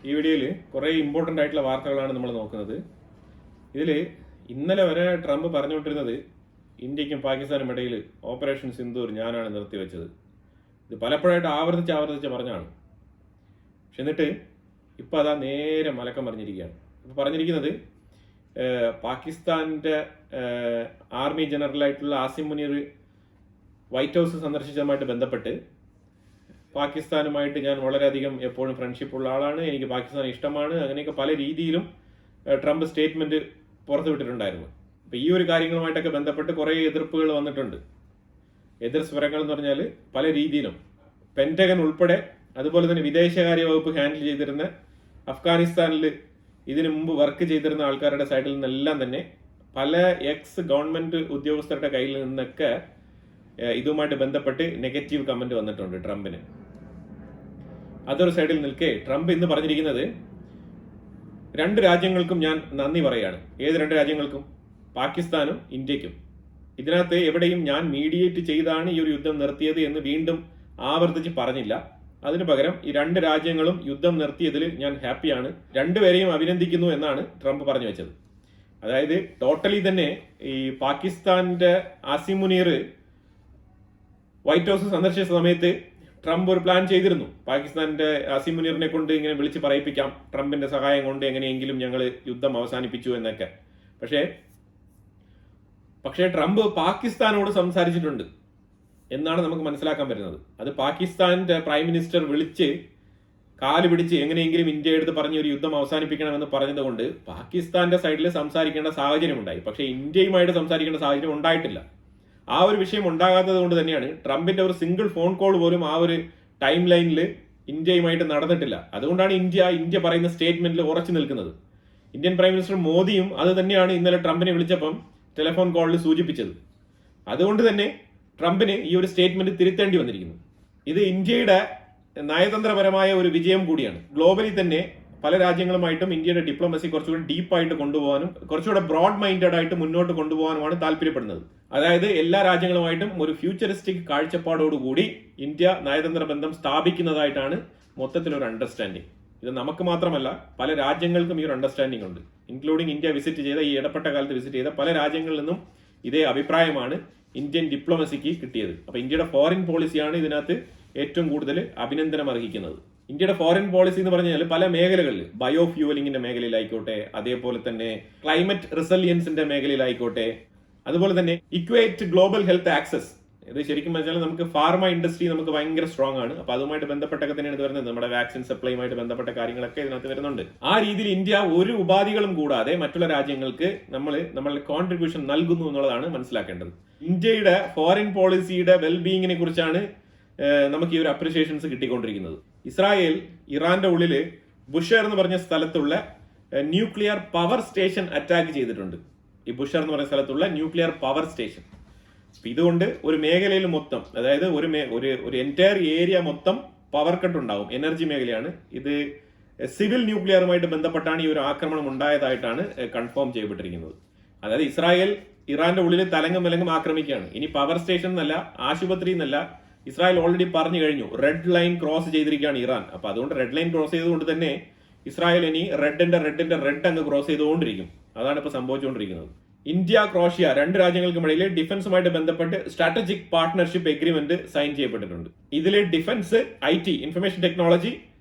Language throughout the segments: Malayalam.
ഈ വീഡിയോയിൽ കുറേ ഇമ്പോർട്ടൻ്റ് ആയിട്ടുള്ള വാർത്തകളാണ് നമ്മൾ നോക്കുന്നത്. ഇതിൽ ഇന്നലെ വരെ ട്രംപ് പറഞ്ഞുകൊണ്ടിരുന്നത് ഇന്ത്യക്കും പാകിസ്ഥാനും ഇടയിൽ ഓപ്പറേഷൻ സിന്ദൂർ ഞാനാണ് നിർത്തിവെച്ചത്. ഇത് പലപ്പോഴായിട്ട് ആവർത്തിച്ച് പറഞ്ഞാണ്. പക്ഷെ എന്നിട്ട് ഇപ്പോൾ അതാ നേരെ മലക്കം പറഞ്ഞിരിക്കുകയാണ്. ഇപ്പോൾ പറഞ്ഞിരിക്കുന്നത് പാകിസ്ഥാൻ്റെ ആർമി ജനറലായിട്ടുള്ള ആസിം മുനീർ വൈറ്റ് ഹൗസ് സന്ദർശിച്ചതുമായിട്ട് ബന്ധപ്പെട്ട് പാകിസ്ഥാനുമായിട്ട് ഞാൻ വളരെയധികം എപ്പോഴും ഫ്രണ്ട്ഷിപ്പ് ഉള്ള ആളാണ്, എനിക്ക് പാകിസ്ഥാൻ ഇഷ്ടമാണ്, അങ്ങനെയൊക്കെ പല രീതിയിലും ട്രംപ് സ്റ്റേറ്റ്മെന്റ് പുറത്തുവിട്ടിട്ടുണ്ടായിരുന്നു. അപ്പോൾ ഈ ഒരു കാര്യങ്ങളുമായിട്ടൊക്കെ ബന്ധപ്പെട്ട് കുറേ എതിർപ്പുകൾ വന്നിട്ടുണ്ട്. എതിർ സ്വരങ്ങൾ എന്ന് പറഞ്ഞാൽ പല രീതിയിലും പെന്റഗൺ ഉൾപ്പെടെ, അതുപോലെ തന്നെ വിദേശകാര്യ വകുപ്പ് ഹാൻഡിൽ ചെയ്തിരുന്ന അഫ്ഗാനിസ്ഥാനിൽ ഇതിനു മുമ്പ് വർക്ക് ചെയ്തിരുന്ന ആൾക്കാരുടെ സൈഡിൽ നിന്നെല്ലാം തന്നെ പല എക്സ് ഗവൺമെന്റ് ഉദ്യോഗസ്ഥരുടെ കയ്യിൽ നിന്നൊക്കെ ഇതുമായിട്ട് ബന്ധപ്പെട്ട് നെഗറ്റീവ് കമന്റ് വന്നിട്ടുണ്ട് ട്രംപിന്. അതൊരു സൈഡിൽ നിൽക്കെ ട്രംപ് ഇന്ന് പറഞ്ഞിരിക്കുന്നത് രണ്ട് രാജ്യങ്ങൾക്കും ഞാൻ നന്ദി പറയാണ്. ഏത് രണ്ട് രാജ്യങ്ങൾക്കും? പാകിസ്ഥാനും ഇന്ത്യക്കും. ഇതിനകത്ത് എവിടെയും ഞാൻ മീഡിയേറ്റ് ചെയ്താണ് ഈ ഒരു യുദ്ധം നിർത്തിയത് എന്ന് വീണ്ടും ആവർത്തിച്ച് പറഞ്ഞില്ല. അതിനു പകരം ഈ രണ്ട് രാജ്യങ്ങളും യുദ്ധം നിർത്തിയതിൽ ഞാൻ ഹാപ്പിയാണ്, രണ്ടുപേരെയും അഭിനന്ദിക്കുന്നു എന്നാണ് ട്രംപ് പറഞ്ഞു വെച്ചത്. അതായത് ടോട്ടലി തന്നെ ഈ പാകിസ്ഥാന്റെ ആസിം മുനീർ വൈറ്റ് ഹൗസ് സന്ദർശിച്ച സമയത്ത് ട്രംപ് ഒരു പ്ലാൻ ചെയ്തിരുന്നു. പാകിസ്ഥാന്റെ ആസിം മുനീറിനെ കൊണ്ട് ഇങ്ങനെ വിളിച്ച് പറയിപ്പിക്കാം, ട്രംപിന്റെ സഹായം കൊണ്ട് എങ്ങനെയെങ്കിലും ഞങ്ങൾ യുദ്ധം അവസാനിപ്പിച്ചു എന്നൊക്കെ. പക്ഷേ ട്രംപ് പാകിസ്ഥാനോട് സംസാരിച്ചിട്ടുണ്ട് എന്നാണ് നമുക്ക് മനസ്സിലാക്കാൻ പറ്റുന്നത്. അത് പാകിസ്ഥാന്റെ പ്രൈം മിനിസ്റ്റർ വിളിച്ച് കാല് പിടിച്ച് എങ്ങനെയെങ്കിലും ഇന്ത്യ എടുത്ത് പറഞ്ഞ് ഒരു യുദ്ധം അവസാനിപ്പിക്കണമെന്ന് പറഞ്ഞതുകൊണ്ട് പാകിസ്ഥാന്റെ സൈഡിൽ സംസാരിക്കേണ്ട സാഹചര്യം ഉണ്ടായി. പക്ഷേ ഇന്ത്യയുമായിട്ട് സംസാരിക്കേണ്ട സാഹചര്യം ഉണ്ടായിട്ടില്ല. ആ ഒരു വിഷയം ഉണ്ടാകാത്തത് കൊണ്ട് തന്നെയാണ് ട്രംപിന്റെ ഒരു സിംഗിൾ ഫോൺ കോൾ പോലും ആ ഒരു ടൈം ലൈനിൽ ഇന്ത്യയുമായിട്ട് നടന്നിട്ടില്ല. അതുകൊണ്ടാണ് ഇന്ത്യ പറയുന്ന സ്റ്റേറ്റ്മെന്റിൽ ഉറച്ചു നിൽക്കുന്നത്. ഇന്ത്യൻ പ്രൈം മിനിസ്റ്റർ മോദിയും അത് തന്നെയാണ് ഇന്നലെ ട്രംപിനെ വിളിച്ചപ്പം ടെലിഫോൺ കോളിൽ സൂചിപ്പിച്ചത്. അതുകൊണ്ട് തന്നെ ട്രംപിന് ഈ ഒരു സ്റ്റേറ്റ്മെന്റ് തിരുത്തേണ്ടി വന്നിരിക്കുന്നു. ഇത് ഇന്ത്യയുടെ നയതന്ത്രപരമായ ഒരു വിജയം കൂടിയാണ്. ഗ്ലോബലി തന്നെ പല രാജ്യങ്ങളുമായിട്ടും ഇന്ത്യയുടെ ഡിപ്ലോമസി കുറച്ചുകൂടി ഡീപ്പായിട്ട് കൊണ്ടുപോകാനും കുറച്ചുകൂടെ ബ്രോഡ് മൈൻഡഡ് ആയിട്ട് മുന്നോട്ട് കൊണ്ടുപോകാനുമാണ് താല്പര്യപ്പെടുന്നത്. അതായത് എല്ലാ രാജ്യങ്ങളുമായിട്ടും ഒരു ഫ്യൂച്ചറിസ്റ്റിക് കാഴ്ചപ്പാടോടുകൂടി ഇന്ത്യ നയതന്ത്ര ബന്ധം സ്ഥാപിക്കുന്നതായിട്ടാണ് മൊത്തത്തിലൊരു അണ്ടർസ്റ്റാൻഡിങ്. ഇത് നമുക്ക് മാത്രമല്ല, പല രാജ്യങ്ങൾക്കും ഈ ഒരു അണ്ടർസ്റ്റാൻഡിംഗ് ഉണ്ട്. ഇൻക്ലൂഡിങ് ഇന്ത്യ വിസിറ്റ് ചെയ്ത, ഈ ഇടപ്പെട്ട കാലത്ത് വിസിറ്റ് ചെയ്ത പല രാജ്യങ്ങളിൽ നിന്നും ഇതേ അഭിപ്രായമാണ് ഇന്ത്യൻ ഡിപ്ലോമസിക്ക് കിട്ടിയത്. അപ്പൊ ഇന്ത്യയുടെ ഫോറിൻ പോളിസിയാണ് ഇതിനകത്ത് ഏറ്റവും കൂടുതൽ അഭിനന്ദനം അർഹിക്കുന്നത്. ഇന്ത്യയുടെ ഫോറിൻ പോളിസി എന്ന് പറഞ്ഞാൽ പല മേഖലകളിൽ, ബയോ ഫ്യൂവലിംഗിന്റെ മേഖലയിലായിക്കോട്ടെ, അതേപോലെ തന്നെ ക്ലൈമറ്റ് റിസലിയൻസിന്റെ മേഖലയിലായിക്കോട്ടെ, അതുപോലെ തന്നെ ഇക്വേറ്റ് ഗ്ലോബൽ ഹെൽത്ത് ആക്സസ്. ഇത് ശരിക്കും വെച്ചാൽ നമുക്ക് ഫാർമ ഇൻഡസ്ട്രി നമുക്ക് ഭയങ്കര സ്ട്രോങ് ആണ്. അപ്പൊ അതുമായിട്ട് ബന്ധപ്പെട്ടൊക്കെ തന്നെയാണ് ഇത് വരുന്നത്. നമ്മുടെ വാക്സിൻ സപ്ലൈയുമായിട്ട് ബന്ധപ്പെട്ട കാര്യങ്ങളൊക്കെ ഇതിനകത്ത് വരുന്നുണ്ട്. ആ രീതിയിൽ ഇന്ത്യ ഒരു ഉപാധികളും കൂടാതെ മറ്റുള്ള രാജ്യങ്ങൾക്ക് നമ്മളുടെ കോൺട്രിബ്യൂഷൻ നൽകുന്നു എന്നുള്ളതാണ് മനസ്സിലാക്കേണ്ടത്. ഇന്ത്യയുടെ ഫോറിൻ പോളിസിയുടെ വെൽബീയിങ്ങിനെ കുറിച്ചാണ് നമുക്ക് ഈ ഒരു അപ്രിസിയേഷൻസ് കിട്ടിക്കൊണ്ടിരിക്കുന്നത്. ഇസ്രായേൽ ഇറാന്റെ ഉള്ളില് ബുഷർ എന്ന് പറഞ്ഞ സ്ഥലത്തുള്ള ന്യൂക്ലിയർ പവർ സ്റ്റേഷൻ അറ്റാക്ക് ചെയ്തിട്ടുണ്ട്. ഈ ബുഷർ എന്ന് പറഞ്ഞ സ്ഥലത്തുള്ള ന്യൂക്ലിയർ പവർ സ്റ്റേഷൻ. ഇതുകൊണ്ട് ഒരു മേഖലയിൽ മൊത്തം, അതായത് ഒരു എൻറ്റയർ ഏരിയ മൊത്തം പവർ കട്ട് ഉണ്ടാവും. എനർജി മേഖലയാണ് ഇത്. സിവിൽ ന്യൂക്ലിയറുമായിട്ട് ബന്ധപ്പെട്ടാണ് ഈ ഒരു ആക്രമണം ഉണ്ടായതായിട്ടാണ് കൺഫേം ചെയ്യപ്പെട്ടിരിക്കുന്നത്. അതായത് ഇസ്രായേൽ ഇറാന്റെ ഉള്ളിൽ തലങ്ങും ആക്രമിക്കുകയാണ്. ഇനി പവർ സ്റ്റേഷൻ എന്നല്ല, ആശുപത്രി എന്നല്ല, ഇസ്രായേൽ ഓൾറെഡി പറഞ്ഞു കഴിഞ്ഞു റെഡ് ലൈൻ ക്രോസ് ചെയ്തിരിക്കുകയാണ് ഇറാൻ. അപ്പൊ അതുകൊണ്ട് റെഡ് ലൈൻ ക്രോസ് ചെയ്തുകൊണ്ട് തന്നെ ഇസ്രായേൽ ഇനി റെഡ് അങ്ങ് ക്രോസ് ചെയ്തുകൊണ്ടിരിക്കും. അതാണ് ഇപ്പൊ സംഭവിച്ചുകൊണ്ടിരിക്കുന്നത്. ഇന്ത്യ ക്രോഷ്യ രണ്ട് രാജ്യങ്ങൾക്കുമിടയിൽ ഡിഫൻസുമായിട്ട് ബന്ധപ്പെട്ട് സ്ട്രാറ്റജിക് പാർട്ട്ണർഷിപ്പ് എഗ്രിമെന്റ് സൈൻ ചെയ്യപ്പെട്ടിട്ടുണ്ട്. ഇതിൽ ഡിഫൻസ്, IT, ഇൻഫർമേഷൻ ടെക്നോളജി,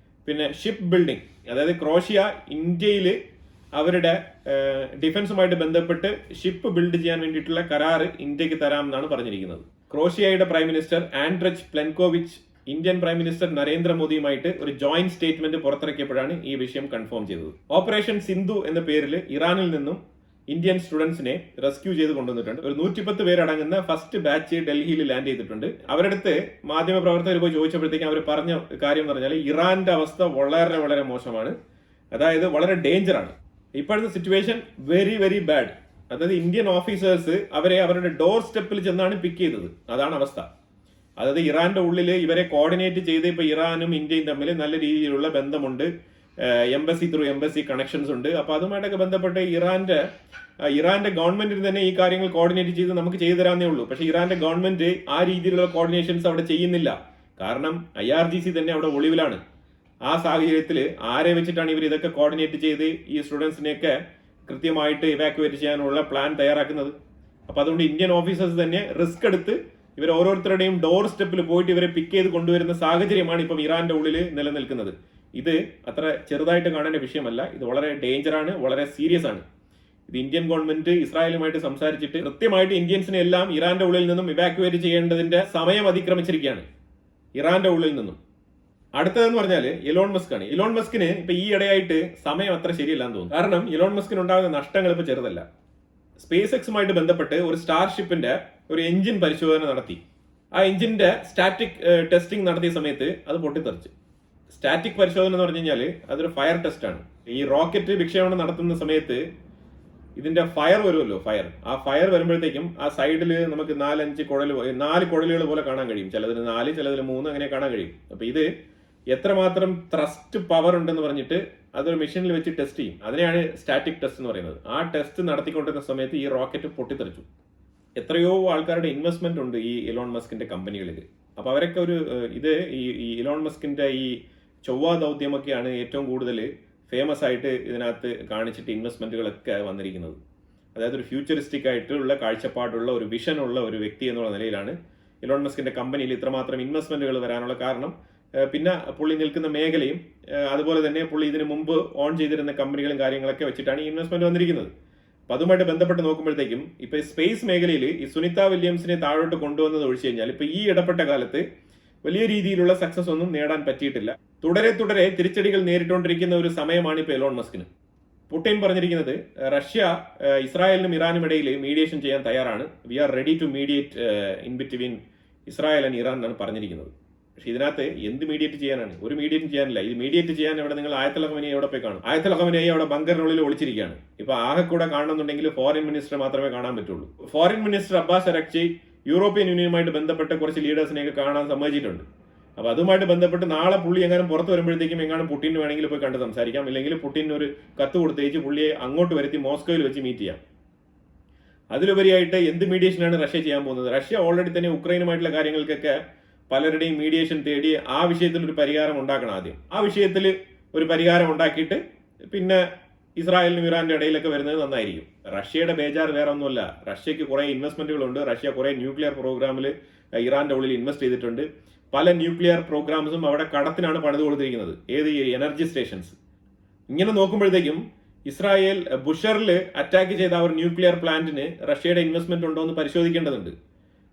പിന്നെ ഷിപ്പ് ബിൽഡിംഗ്. അതായത് ക്രോഷ്യ ഇന്ത്യയിൽ അവരുടെ ഡിഫൻസുമായിട്ട് ബന്ധപ്പെട്ട് ഷിപ്പ് ബിൽഡ് ചെയ്യാൻ വേണ്ടിയിട്ടുള്ള കരാറ് ഇന്ത്യക്ക് തരാമെന്നാണ് പറഞ്ഞിരിക്കുന്നത്. ക്രോഷ്യയുടെ prime minister Andrej Plenkovic Indian prime minister നരേന്ദ്രമോദിയുമായിട്ട് ഒരു ജോയിന്റ് സ്റ്റേറ്റ്മെന്റ് പുറത്തിറക്കിയപ്പോഴാണ് ഈ വിഷയം കൺഫേം ചെയ്തത്. ഓപ്പറേഷൻ സിന്ധു എന്ന പേരിൽ ഇറാനിൽ നിന്നും ഇന്ത്യൻ സ്റ്റുഡൻസിനെ റെസ്ക്യൂ ചെയ്ത് കൊണ്ടുവന്നിട്ടുണ്ട്. ഒരു 110 പേരടങ്ങുന്ന ഫസ്റ്റ് ബാച്ച് ഡൽഹിയിൽ ലാൻഡ് ചെയ്തിട്ടുണ്ട്. അവരുടെ അടുത്ത് മാധ്യമപ്രവർത്തകർ പോയി ചോദിച്ചപ്പോഴത്തേക്കും അവർ പറഞ്ഞ കാര്യം എന്ന് പറഞ്ഞാൽ ഇറാന്റെ അവസ്ഥ വളരെ മോശമാണ്, അതായത് വളരെ ഡേഞ്ചറാണ്. ഇപ്പോഴത്തെ സിറ്റുവേഷൻ വെരി ബാഡ്. അതായത് ഇന്ത്യൻ ഓഫീസേഴ്സ് അവരെ അവരുടെ ഡോർ സ്റ്റെപ്പിൽ ചെന്നാണ് പിക്ക് ചെയ്തത്. അതാണ് അവസ്ഥ. അതായത് ഇറാന്റെ ഉള്ളിൽ ഇവരെ കോർഡിനേറ്റ് ചെയ്ത് ഇപ്പൊ ഇറാനും ഇന്ത്യയും തമ്മിൽ നല്ല രീതിയിലുള്ള ബന്ധമുണ്ട്. എംബസി ത്രൂ എംബസി കണക്ഷൻസ് ഉണ്ട്. അപ്പൊ അതുമായിട്ടൊക്കെ ബന്ധപ്പെട്ട് ഇറാന്റെ ഗവൺമെന്റിന് തന്നെ ഈ കാര്യങ്ങൾ കോർഡിനേറ്റ് ചെയ്ത് നമുക്ക് ചെയ്തു തരാന്നേ ഉള്ളൂ. പക്ഷെ ഇറാന്റെ ഗവൺമെന്റ് ആ രീതിയിലുള്ള കോർഡിനേഷൻസ് അവിടെ ചെയ്യുന്നില്ല. കാരണം IRGC തന്നെ അവിടെ ഒളിവിലാണ്. ആ സാഹചര്യത്തിൽ ആരെ വെച്ചിട്ടാണ് ഇവർ ഇതൊക്കെ കോർഡിനേറ്റ് ചെയ്ത് ഈ സ്റ്റുഡൻസിനെയൊക്കെ കൃത്യമായിട്ട് ഇവാക്യുവേറ്റ് ചെയ്യാനുള്ള പ്ലാൻ തയ്യാറാക്കുന്നത്? അപ്പൊ അതുകൊണ്ട് ഇന്ത്യൻ ഓഫീസേഴ്സ് തന്നെ റിസ്ക് എടുത്ത് ഇവർ ഓരോരുത്തരുടെയും ഡോർ സ്റ്റെപ്പിൽ പോയിട്ട് ഇവരെ പിക്ക് ചെയ്ത് കൊണ്ടുവരുന്ന സാഹചര്യമാണ് ഇപ്പം ഇറാന്റെ ഉള്ളിൽ നിലനിൽക്കുന്നത്. ഇത് അത്ര ചെറുതായിട്ട് കാണേണ്ട വിഷയമല്ല. ഇത് വളരെ ഡേഞ്ചറാണ്, വളരെ സീരിയസ് ആണ്. ഇത് ഇന്ത്യൻ ഗവൺമെന്റ് ഇസ്രായേലുമായിട്ട് സംസാരിച്ചിട്ട് കൃത്യമായിട്ട് ഇന്ത്യൻസിനെ എല്ലാം ഇറാന്റെ ഉള്ളിൽ നിന്നും ഇവാക്യുവേറ്റ് ചെയ്യേണ്ടതിന്റെ സമയം അതിക്രമിച്ചിരിക്കുകയാണ്, ഇറാന്റെ ഉള്ളിൽ നിന്നും. അടുത്തതെന്ന് പറഞ്ഞാൽ ഇലോൺ മസ്ക് ആണ്. ഇലോൺ മസ്കിന് ഇപ്പൊ ഈ ഇടയായിട്ട് സമയം അത്ര ശരിയല്ലാന്ന് തോന്നുന്നു. കാരണം ഇലോൺ മസ്കിന് ഉണ്ടാകുന്ന നഷ്ടങ്ങൾ ഇപ്പൊ ചെറുതല്ല. സ്പേസ് എക്സുമായിട്ട് ബന്ധപ്പെട്ട് ഒരു സ്റ്റാർഷിപ്പിന്റെ ഒരു എഞ്ചിൻ പരിശോധന നടത്തി. ആ എഞ്ചിന്റെ സ്റ്റാറ്റിക് ടെസ്റ്റിംഗ് നടത്തിയ സമയത്ത് അത് പൊട്ടിത്തെറിച്ചു. സ്റ്റാറ്റിക് പരിശോധന എന്ന് പറഞ്ഞു കഴിഞ്ഞാൽ അതൊരു ഫയർ ടെസ്റ്റ് ആണ്. ഈ റോക്കറ്റ് വിക്ഷേപണം നടത്തുന്ന സമയത്ത് ഇതിന്റെ ഫയർ വരുമല്ലോ, ആ ഫയർ വരുമ്പോഴത്തേക്കും ആ സൈഡിൽ നമുക്ക് 4 കുഴലുകൾ പോലെ കാണാൻ കഴിയും. ചിലതിന് 4, ചിലതിന് 3 അങ്ങനെ കാണാൻ കഴിയും. അപ്പൊ ഇത് എത്രമാത്രം ത്രസ്റ്റ് പവർ ഉണ്ടെന്ന് പറഞ്ഞിട്ട് അതൊരു മെഷീനിൽ വെച്ച് ടെസ്റ്റ് ചെയ്യും. അതിനെയാണ് സ്റ്റാറ്റിക് ടെസ്റ്റ് എന്ന് പറയുന്നത്. ആ ടെസ്റ്റ് നടത്തിക്കൊണ്ടിരുന്ന സമയത്ത് ഈ റോക്കറ്റ് പൊട്ടിത്തെറിച്ചു. എത്രയോ ആൾക്കാരുടെ ഇൻവെസ്റ്റ്മെന്റ് ഉണ്ട് ഈ ഇലോൺ മസ്കിന്റെ കമ്പനികളിൽ. അപ്പൊ അവരൊക്കെ ഈ ഇലോൺ മസ്കിന്റെ ഈ ചൊവ്വ ദൗത്യമൊക്കെയാണ് ഏറ്റവും കൂടുതൽ ഫേമസ് ആയിട്ട് ഇതിനകത്ത് കാണിച്ചിട്ട് ഇൻവെസ്റ്റ്മെന്റുകളൊക്കെ വന്നിരിക്കുന്നത്. അതായത് ഒരു ഫ്യൂച്ചറിസ്റ്റിക് ആയിട്ടുള്ള കാഴ്ചപ്പാടുള്ള ഒരു വിഷൻ ഉള്ള ഒരു വ്യക്തി എന്നുള്ള നിലയിലാണ് ഇലോൺ മസ്കിന്റെ കമ്പനിയിൽ ഇത്രമാത്രം ഇൻവെസ്റ്റ്മെന്റുകൾ വരാനുള്ള കാരണം. പിന്നെ പുള്ളി നിൽക്കുന്ന മേഖലയും അതുപോലെ തന്നെ പുള്ളി ഇതിനു മുമ്പ് ഓൺ ചെയ്തിരുന്ന കമ്പനികളും കാര്യങ്ങളൊക്കെ വെച്ചിട്ടാണ് ഈ ഇൻവെസ്റ്റ്മെന്റ് വന്നിരിക്കുന്നത്. അപ്പൊ അതുമായിട്ട് ബന്ധപ്പെട്ട് നോക്കുമ്പോഴത്തേക്കും ഇപ്പൊ സ്പേസ് മേഖലയിൽ ഈ സുനിത വില്യംസിനെ താഴോട്ട് കൊണ്ടുവന്നത് ഒഴിച്ചു കഴിഞ്ഞാൽ ഇപ്പൊ ഈ ഇടപെട്ട കാലത്ത് വലിയ രീതിയിലുള്ള സക്സസ് ഒന്നും നേടാൻ പറ്റിയിട്ടില്ല. തുടരെ തിരിച്ചടികൾ നേരിട്ടുകൊണ്ടിരിക്കുന്ന ഒരു സമയമാണ് ഇപ്പൊ എലോൺ മസ്കിന്. പുടിൻ പറഞ്ഞിരിക്കുന്നത് റഷ്യ ഇസ്രായേലിനും ഇറാനും ഇടയിൽ മീഡിയേഷൻ ചെയ്യാൻ തയ്യാറാണ്. We are ready to mediate in between Israel and Iran എന്നാണ് പറഞ്ഞിരിക്കുന്നത്. പക്ഷെ ഇതിനകത്ത് എന്ത് മീഡിയേറ്റ് ചെയ്യാനാണ്? ഒരു മീഡിയേറ്റും ചെയ്യാനില്ല. ഇത് മീഡിയേറ്റ് ചെയ്യാൻ ഇവിടെ നിങ്ങൾ ആയത്തുൽ ഖമനയെ എവിടെ പോയി കാണും? ആയത്തുൽ ഖമനയെ അവിടെ ബങ്കറിനുള്ളിൽ ഒളിച്ചിരിക്കുകയാണ്. ഇപ്പൊ ആകെ കൂടെ കാണണമെന്നുണ്ടെങ്കിൽ ഫോറിൻ മിനിസ്റ്റർ മാത്രമേ കാണാൻ പറ്റുള്ളൂ. Foreign minister Abbas Araghchi European യൂണിയനുമായിട്ട് ബന്ധപ്പെട്ട കുറച്ച് ലീഡേഴ്സിനെയൊക്കെ കാണാൻ സമ്മതിച്ചിട്ടുണ്ട്. അപ്പൊ അതുമായിട്ട് ബന്ധപ്പെട്ട് നാളെ പുള്ളി എങ്ങാനും പുറത്ത് വരുമ്പോഴത്തേക്കും എങ്ങാനും പുടിന് വേണമെങ്കിൽ പോയി കണ്ട് സംസാരിക്കാം. ഇല്ലെങ്കിൽ പുടിന് ഒരു കത്ത് കൊടുത്തേച്ച് പുള്ളിയെ അങ്ങോട്ട് വരുത്തി മോസ്കോയിൽ വെച്ച് മീറ്റ് ചെയ്യാം. അതിലുപരിയായിട്ട് എന്ത് മീഡിയേഷനാണ് റഷ്യ ചെയ്യാൻ പോകുന്നത്? റഷ്യ ഓൾറെഡി തന്നെ ഉക്രൈനുമായിട്ടുള്ള കാര്യങ്ങൾക്കൊക്കെ പലരുടെയും മീഡിയേഷൻ തേടി ആ വിഷയത്തിൽ ഒരു പരിഹാരം ഉണ്ടാക്കണം. ആദ്യം ആ വിഷയത്തിൽ ഒരു പരിഹാരം ഉണ്ടാക്കിയിട്ട് പിന്നെ ഇസ്രായേലിനും ഇറാന്റെ ഇടയിലൊക്കെ വരുന്നത് നന്നായിരിക്കും. റഷ്യയുടെ ബേജാർ വേറെ ഒന്നുമല്ല. റഷ്യക്ക് കുറെ ഇൻവെസ്റ്റ്മെന്റുകളുണ്ട്. റഷ്യ കുറെ ന്യൂക്ലിയർ പ്രോഗ്രാമിൽ ഇറാന്റെ ഉള്ളിൽ ഇൻവെസ്റ്റ് ചെയ്തിട്ടുണ്ട്. പല ന്യൂക്ലിയർ പ്രോഗ്രാംസും അവിടെ കടത്തിനാണ് പണിത് കൊടുത്തിരിക്കുന്നത്. ഏത് എനർജി സ്റ്റേഷൻസ്. ഇങ്ങനെ നോക്കുമ്പോഴത്തേക്കും ഇസ്രായേൽ ബുഷറിൽ അറ്റാക്ക് ചെയ്ത ഒരു ന്യൂക്ലിയർ പ്ലാന്റിന് റഷ്യയുടെ ഇൻവെസ്റ്റ്മെന്റ് ഉണ്ടോ എന്ന് പരിശോധിക്കേണ്ടതുണ്ട്.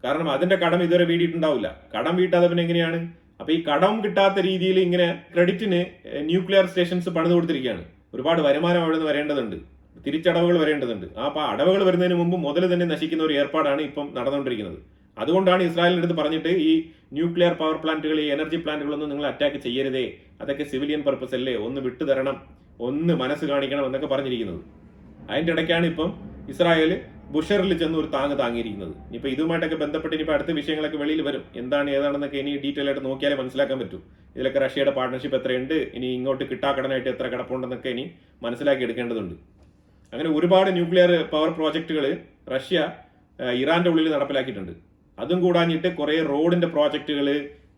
കാരണം അതിന്റെ കടം ഇതുവരെ വീടിയിട്ടുണ്ടാവില്ല. കടം വീട്ടാതെ പിന്നെ എങ്ങനെയാണ്? അപ്പൊ ഈ കടം കിട്ടാത്ത രീതിയിൽ ഇങ്ങനെ ക്രെഡിറ്റിന് ന്യൂക്ലിയർ സ്റ്റേഷൻസ് പണിത് കൊടുത്തിരിക്കുകയാണ്. ഒരുപാട് വരുമാനം അവിടെ നിന്ന് വരേണ്ടതുണ്ട്, തിരിച്ചടവുകൾ വരേണ്ടതുണ്ട്. ആ അടവുകൾ വരുന്നതിന് മുമ്പ് മുതൽ തന്നെ നശിക്കുന്ന ഒരു ഏർപ്പാടാണ് ഇപ്പം നടന്നുകൊണ്ടിരിക്കുന്നത്. അതുകൊണ്ടാണ് ഇസ്രായേലിന്റെ അടുത്ത് പറഞ്ഞിട്ട് ഈ ന്യൂക്ലിയർ പവർ പ്ലാന്റുകൾ, ഈ എനർജി പ്ലാന്റുകളൊന്നും നിങ്ങൾ അറ്റാക്ക് ചെയ്യരുതേ, അതൊക്കെ സിവിലിയൻ പർപ്പസ് അല്ലേ, ഒന്ന് വിട്ടുതരണം, ഒന്ന് മനസ്സ് കാണിക്കണം എന്നൊക്കെ പറഞ്ഞിരിക്കുന്നത്. അതിന്റെ ഇടയ്ക്കാണ് ഇപ്പം ഇസ്രായേൽ ബുഷറിൽ ചെന്ന് ഒരു താങ്ങിയിരിക്കുന്നത്. ഇനിയിപ്പോൾ ഇതുമായിട്ടൊക്കെ ബന്ധപ്പെട്ട് ഇനിയിപ്പോൾ അടുത്ത വിഷയങ്ങളൊക്കെ വെളിയിൽ വരും. എന്താണ് ഏതാണെന്നൊക്കെ ഇനി ഡീറ്റെയിൽ ആയിട്ട് നോക്കിയാലേ മനസ്സിലാക്കാൻ പറ്റൂ. ഇതിലൊക്കെ റഷ്യയുടെ പാർട്ണർഷിപ്പ് എത്രയുണ്ട്, ഇനി ഇങ്ങോട്ട് കിട്ടാക്കടനായിട്ട് എത്ര കിടപ്പുണ്ടെന്നൊക്കെ ഇനി മനസ്സിലാക്കി എടുക്കേണ്ടതുണ്ട്. അങ്ങനെ ഒരുപാട് ന്യൂക്ലിയർ പവർ പ്രോജക്റ്റുകൾ റഷ്യ ഇറാന്റെ ഉള്ളിൽ നടപ്പിലാക്കിയിട്ടുണ്ട്. അതും കൂടാഞ്ഞിട്ട് കുറെ റോഡിന്റെ പ്രോജക്റ്റുകൾ,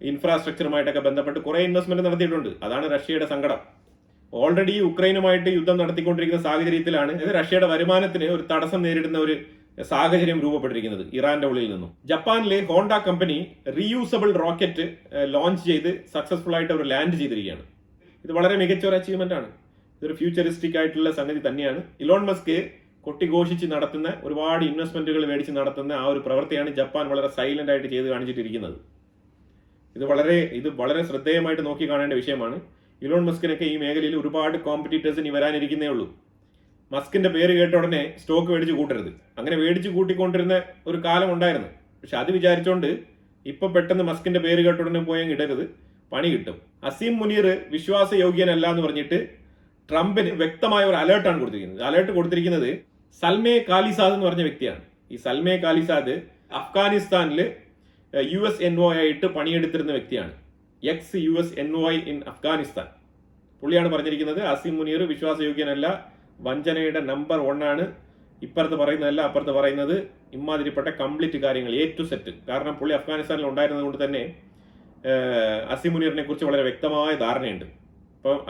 ഇൻഫ്രാസ്ട്രക്ചറുമായിട്ടൊക്കെ ബന്ധപ്പെട്ട് കുറെ ഇൻവെസ്റ്റ്മെന്റ് നടത്തിയിട്ടുണ്ട്. അതാണ് റഷ്യയുടെ സങ്കടം. ഓൾറെഡി യുക്രൈനുമായിട്ട് യുദ്ധം നടത്തിക്കൊണ്ടിരിക്കുന്ന സാഹചര്യത്തിലാണ് ഇത് റഷ്യയുടെ വരുമാനത്തിന് ഒരു തടസ്സം നേരിടുന്ന ഒരു സാഹചര്യം രൂപപ്പെട്ടിരിക്കുന്നത് ഇറാന്റെ ഉള്ളിൽ നിന്നും. ജപ്പാനിലെ Honda company reusable rocket launch ചെയ്ത് സക്സസ്ഫുൾ ആയിട്ട് അവർ ലാൻഡ് ചെയ്തിരിക്കുകയാണ്. ഇത് വളരെ മികച്ച ഒരു അച്ചീവ്മെന്റ് ആണ്. ഇതൊരു ഫ്യൂച്ചറിസ്റ്റിക് ആയിട്ടുള്ള സംഗതി തന്നെയാണ്. ഇലോൺ മസ്ക് കൊട്ടിഘോഷിച്ച് നടത്തുന്ന, ഒരുപാട് ഇൻവെസ്റ്റ്മെന്റുകൾ മേടിച്ച് നടത്തുന്ന ആ ഒരു പ്രവൃത്തിയാണ് ജപ്പാൻ വളരെ സൈലന്റ് ആയിട്ട് ചെയ്ത് കാണിച്ചിട്ടിരിക്കുന്നത്. ഇത് വളരെ ശ്രദ്ധേയമായിട്ട് നോക്കി കാണേണ്ട വിഷയമാണ്. ഇലോൺ മസ്കിനൊക്കെ ഈ മേഖലയിൽ ഒരുപാട് കോമ്പറ്റീറ്റേഴ്സിന് വരാനിരിക്കുന്നേ ഉള്ളൂ. മസ്കിന്റെ പേര് കേട്ട ഉടനെ സ്റ്റോക്ക് മേടിച്ച് കൂട്ടരുത്. അങ്ങനെ മേടിച്ച് കൂട്ടിക്കൊണ്ടിരുന്ന ഒരു കാലം ഉണ്ടായിരുന്നു. പക്ഷെ അത് വിചാരിച്ചോണ്ട് ഇപ്പൊ പെട്ടെന്ന് മസ്കിന്റെ പേര് കേട്ട ഉടനെ പോയെങ്കിൽ ഇടരുത്, പണി കിട്ടും. അസീം മുനീർ വിശ്വാസയോഗ്യനല്ല എന്ന് പറഞ്ഞിട്ട് ട്രംപിന് വ്യക്തമായ ഒരു അലേർട്ടാണ് കൊടുത്തിരിക്കുന്നത്. അലേർട്ട് കൊടുത്തിരിക്കുന്നത് സൽമേ ഖാലിസാദ് എന്ന് പറഞ്ഞ വ്യക്തിയാണ്. ഈ സൽമേ ഖാലിസാദ് അഫ്ഗാനിസ്ഥാനിൽ USNO ആയിട്ട് പണിയെടുത്തിരുന്ന വ്യക്തിയാണ്. ex-USNO in Afghanistan. പുള്ളിയാണ് പറഞ്ഞിരിക്കുന്നത് അസീം മുനീർ വിശ്വാസയോഗ്യനല്ല, വഞ്ചനയുടെ നമ്പർ 1 ആണ്, ഇപ്പുറത്ത് പറയുന്നതല്ല അപ്പുറത്ത് പറയുന്നത്, ഇമാതിരിപ്പെട്ട കംപ്ലീറ്റ് കാര്യങ്ങൾ A to Z. കാരണം പുള്ളി അഫ്ഗാനിസ്ഥാനിൽ ഉണ്ടായിരുന്നത് കൊണ്ട് തന്നെ അസീം മുനീറിനെ കുറിച്ച് വളരെ വ്യക്തമായ ധാരണയുണ്ട്. അപ്പം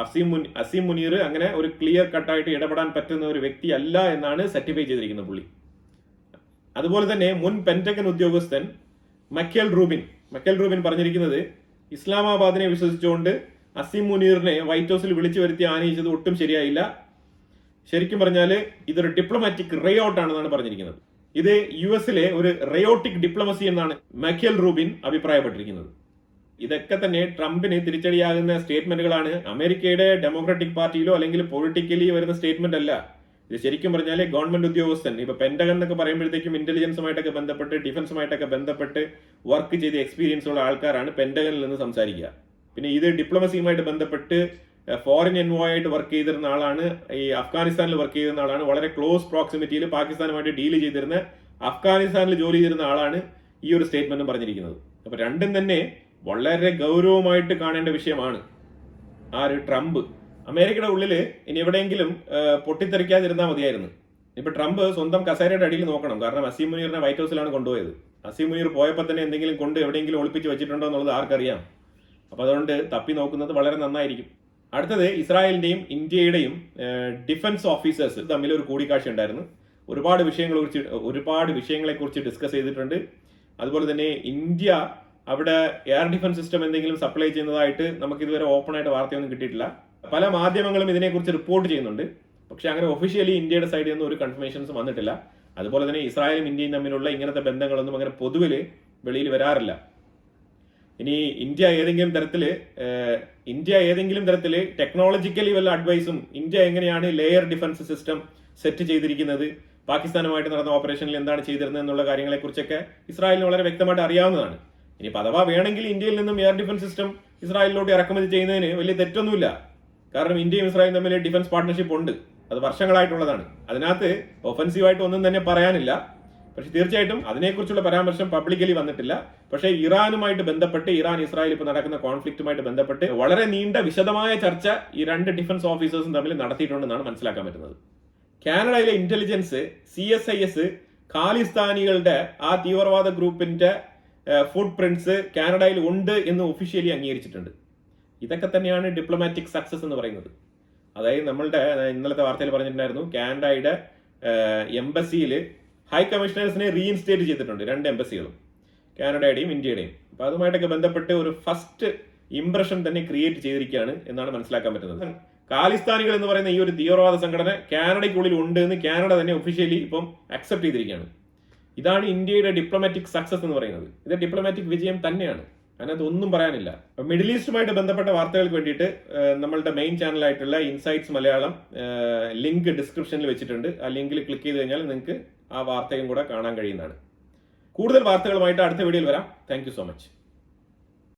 അസീം മുനീർ അങ്ങനെ ഒരു ക്ലിയർ കട്ടായിട്ട് ഇടപെടാൻ പറ്റുന്ന ഒരു വ്യക്തി അല്ല എന്നാണ് സർട്ടിഫൈ ചെയ്തിരിക്കുന്നത് പുള്ളി. അതുപോലെ തന്നെ മുൻ പെന്റഗൺ ഉദ്യോഗസ്ഥൻ മൈക്കൽ റൂബിൻ പറഞ്ഞിരിക്കുന്നത് ഇസ്ലാമാബാദിനെ വിശ്വസിച്ചുകൊണ്ട് അസീം മുനീറിനെ വൈറ്റ് ഹൗസിൽ വിളിച്ചു വരുത്തി ആനയിച്ചത് ഒട്ടും ശരിയായില്ല. ശരിക്കും പറഞ്ഞാൽ ഇതൊരു ഡിപ്ലോമാറ്റിക് റേഔട്ട് ആണെന്നാണ് പറഞ്ഞിരിക്കുന്നത്. ഇത് US-ലെ ഒരു റയോട്ടിക് ഡിപ്ലോമസി എന്നാണ് മൈക്കൽ റൂബിൻ അഭിപ്രായപ്പെട്ടിരിക്കുന്നത്. ഇതൊക്കെ തന്നെ ട്രംപിന് തിരിച്ചടിയാകുന്ന സ്റ്റേറ്റ്മെന്റുകളാണ്. അമേരിക്കയുടെ ഡെമോക്രാറ്റിക് പാർട്ടിയിലോ അല്ലെങ്കിൽ പൊളിറ്റിക്കലി വരുന്ന സ്റ്റേറ്റ്മെന്റ് അല്ല ഇത്. ശരിക്കും പറഞ്ഞാൽ ഗവൺമെന്റ് ഉദ്യോഗസ്ഥൻ, ഇപ്പൊ പെന്റഗൺ എന്നൊക്കെ പറയുമ്പോഴത്തേക്കും ഇന്റലിജൻസുമായിട്ടൊക്കെ ബന്ധപ്പെട്ട് ഡിഫൻസുമായിട്ടൊക്കെ ബന്ധപ്പെട്ട് വർക്ക് ചെയ്ത എക്സ്പീരിയൻസ് ഉള്ള ആൾക്കാരാണ് പെന്റഗണിൽ നിന്ന് സംസാരിക്കുക. പിന്നെ ഇത് ഡിപ്ലോമസിയുമായിട്ട് ബന്ധപ്പെട്ട് ഫോറിൻ എൻവോയ് ആയിട്ട് വർക്ക് ചെയ്തിരുന്ന ആളാണ്, ഈ അഫ്ഗാനിസ്ഥാനിൽ വർക്ക് ചെയ്തിരുന്ന ആളാണ്, വളരെ ക്ലോസ് പ്രോക്സിമിറ്റിയിൽ പാകിസ്ഥാനുമായിട്ട് ഡീൽ ചെയ്തിരുന്ന, അഫ്ഗാനിസ്ഥാനിൽ ജോലി ചെയ്തിരുന്ന ആളാണ് ഈ ഒരു സ്റ്റേറ്റ്മെന്റും പറഞ്ഞിരിക്കുന്നത്. അപ്പൊ രണ്ടും തന്നെ വളരെ ഗൗരവമായിട്ട് കാണേണ്ട വിഷയമാണ്. ആര്? ട്രംപ്. അമേരിക്കയുടെ ഉള്ളിൽ ഇനി എവിടെയെങ്കിലും പൊട്ടിത്തെറിക്കാതിരുന്നാൽ മതിയായിരുന്നു. ഇപ്പൊ ട്രംപ് സ്വന്തം കസേരയുടെ അടിയിൽ നോക്കണം. കാരണം അസീം മുനീറിനെ വൈറ്റ് ഹൗസിലാണ് കൊണ്ടുപോയത്. അസീം മുനീർ പോയപ്പോൾ തന്നെ എന്തെങ്കിലും കൊണ്ട് എവിടെയെങ്കിലും ഒളിപ്പിച്ച് വെച്ചിട്ടുണ്ടോ എന്നുള്ളത് ആർക്കറിയാം. അപ്പൊ അതുകൊണ്ട് തപ്പി നോക്കുന്നത് വളരെ നന്നായിരിക്കും. അടുത്തത് ഇസ്രായേലിന്റെയും ഇന്ത്യയുടെയും ഡിഫൻസ് ഓഫീസേഴ്സ് തമ്മിൽ ഒരു കൂടിക്കാഴ്ച ഉണ്ടായിരുന്നു. ഒരുപാട് വിഷയങ്ങളെ കുറിച്ച് ഡിസ്കസ് ചെയ്തിട്ടുണ്ട്. അതുപോലെ തന്നെ ഇന്ത്യ അവിടെ എയർ ഡിഫൻസ് സിസ്റ്റം എന്തെങ്കിലും സപ്ലൈ ചെയ്യുന്നതായിട്ട് നമുക്ക് ഇതുവരെ ഓപ്പൺ ആയിട്ട് വാർത്തയൊന്നും കിട്ടിയിട്ടില്ല. പല മാധ്യമങ്ങളും ഇതിനെക്കുറിച്ച് റിപ്പോർട്ട് ചെയ്യുന്നുണ്ട്. പക്ഷെ അങ്ങനെ ഒഫീഷ്യലി ഇന്ത്യയുടെ സൈഡിൽ നിന്ന് ഒരു കൺഫർമേഷൻസ് വന്നിട്ടില്ല. അതുപോലെ തന്നെ ഇസ്രായേലും ഇന്ത്യയും തമ്മിലുള്ള ഇങ്ങനത്തെ ബന്ധങ്ങളൊന്നും അങ്ങനെ പൊതുവിൽ വെളിയിൽ വരാറില്ല. ഇനി ഇന്ത്യ ഏതെങ്കിലും തരത്തില് ടെക്നോളജിക്കലി വല്ല അഡ്വൈസും, ഇന്ത്യ എങ്ങനെയാണ് ലെയർ ഡിഫൻസ് സിസ്റ്റം സെറ്റ് ചെയ്തിരിക്കുന്നത്, പാകിസ്ഥാനുമായിട്ട് നടന്ന ഓപ്പറേഷനിൽ എന്താണ് ചെയ്തിരുന്നത് എന്നുള്ള കാര്യങ്ങളെ കുറിച്ചൊക്കെ ഇസ്രായേലിന് വളരെ വ്യക്തമായിട്ട് അറിയാവുന്നതാണ്. ഇനി അഥവാ വേണമെങ്കിൽ ഇന്ത്യയിൽ നിന്നും എയർ ഡിഫൻസ് സിസ്റ്റം ഇസ്രായേലിലോട്ട് ഇറക്കുമതി ചെയ്യുന്നതിന് വലിയ തെറ്റൊന്നുമില്ല. കാരണം ഇന്ത്യയും ഇസ്രായേലും തമ്മിൽ ഡിഫൻസ് പാർട്ട്ണർഷിപ്പ് ഉണ്ട്, അത് വർഷങ്ങളായിട്ടുള്ളതാണ്. അതിനകത്ത് ഒഫൻസീവായിട്ട് ഒന്നും തന്നെ പറയാനില്ല. പക്ഷെ തീർച്ചയായിട്ടും അതിനെക്കുറിച്ചുള്ള പരാമർശം പബ്ലിക്കലി വന്നിട്ടില്ല. പക്ഷേ ഇറാനുമായിട്ട് ബന്ധപ്പെട്ട്, ഇറാൻ ഇസ്രായേൽ ഇപ്പോൾ നടക്കുന്ന കോൺഫ്ലിക്റ്റുമായിട്ട് ബന്ധപ്പെട്ട് വളരെ നീണ്ട വിശദമായ ചർച്ച ഈ രണ്ട് ഡിഫൻസ് ഓഫീസേഴ്സും തമ്മിൽ നടത്തിയിട്ടുണ്ടെന്നാണ് മനസ്സിലാക്കാൻ പറ്റുന്നത്. കാനഡയിലെ ഇന്റലിജൻസ് CSIS ഖാലിസ്ഥാനികളുടെ ആ തീവ്രവാദ ഗ്രൂപ്പിന്റെ ഫുട് പ്രിന്റ്സ് കാനഡയിൽ ഉണ്ട് എന്ന് ഒഫീഷ്യലി അംഗീകരിച്ചിട്ടുണ്ട്. ഇതൊക്കെ തന്നെയാണ് ഡിപ്ലോമാറ്റിക് സക്സസ് എന്ന് പറയുന്നത്. അതായത് നമ്മളുടെ ഇന്നലത്തെ വാർത്തയിൽ പറഞ്ഞിട്ടുണ്ടായിരുന്നു, കാനഡയുടെ എംബസിയിൽ ഹൈ കമ്മീഷണേഴ്സിനെ റീഇൻസ്റ്റേറ്റ് ചെയ്തിട്ടുണ്ട്, 2 എംബസികളും, കാനഡയുടെയും ഇന്ത്യയുടെയും. അപ്പൊ അതുമായിട്ടൊക്കെ ബന്ധപ്പെട്ട് ഒരു ഫസ്റ്റ് ഇംപ്രഷൻ തന്നെ ക്രിയേറ്റ് ചെയ്തിരിക്കുകയാണ് എന്നാണ് മനസ്സിലാക്കാൻ പറ്റുന്നത്. ഖാലിസ്ഥാനികൾ എന്ന് പറയുന്ന ഈ ഒരു തീവ്രവാദ സംഘടന കാനഡയ്ക്കുള്ളിൽ ഉണ്ട് എന്ന് കാനഡ തന്നെ ഒഫീഷ്യലി ഇപ്പം അക്സെപ്റ്റ് ചെയ്തിരിക്കുകയാണ്. ഇതാണ് ഇന്ത്യയുടെ ഡിപ്ലോമാറ്റിക് സക്സസ് എന്ന് പറയുന്നത്. ഇത് ഡിപ്ലോമാറ്റിക് വിജയം തന്നെയാണ്, അതിനകത്ത് ഒന്നും പറയാനില്ല. മിഡിൽ ഈസ്റ്റുമായിട്ട് ബന്ധപ്പെട്ട വാർത്തകൾക്ക് വേണ്ടിയിട്ട് നമ്മളുടെ മെയിൻ ചാനലായിട്ടുള്ള ഇൻസൈറ്റ്സ് മലയാളം ലിങ്ക് ഡിസ്ക്രിപ്ഷനിൽ വെച്ചിട്ടുണ്ട്. ആ ലിങ്കിൽ ക്ലിക്ക് ചെയ്ത് കഴിഞ്ഞാൽ നിങ്ങൾക്ക് ആ വാർത്തയും കൂടെ കാണാൻ കഴിയുന്നതാണ്. കൂടുതൽ വാർത്തകളുമായിട്ട് അടുത്ത വീഡിയോയിൽ വരാം. Thank you so much.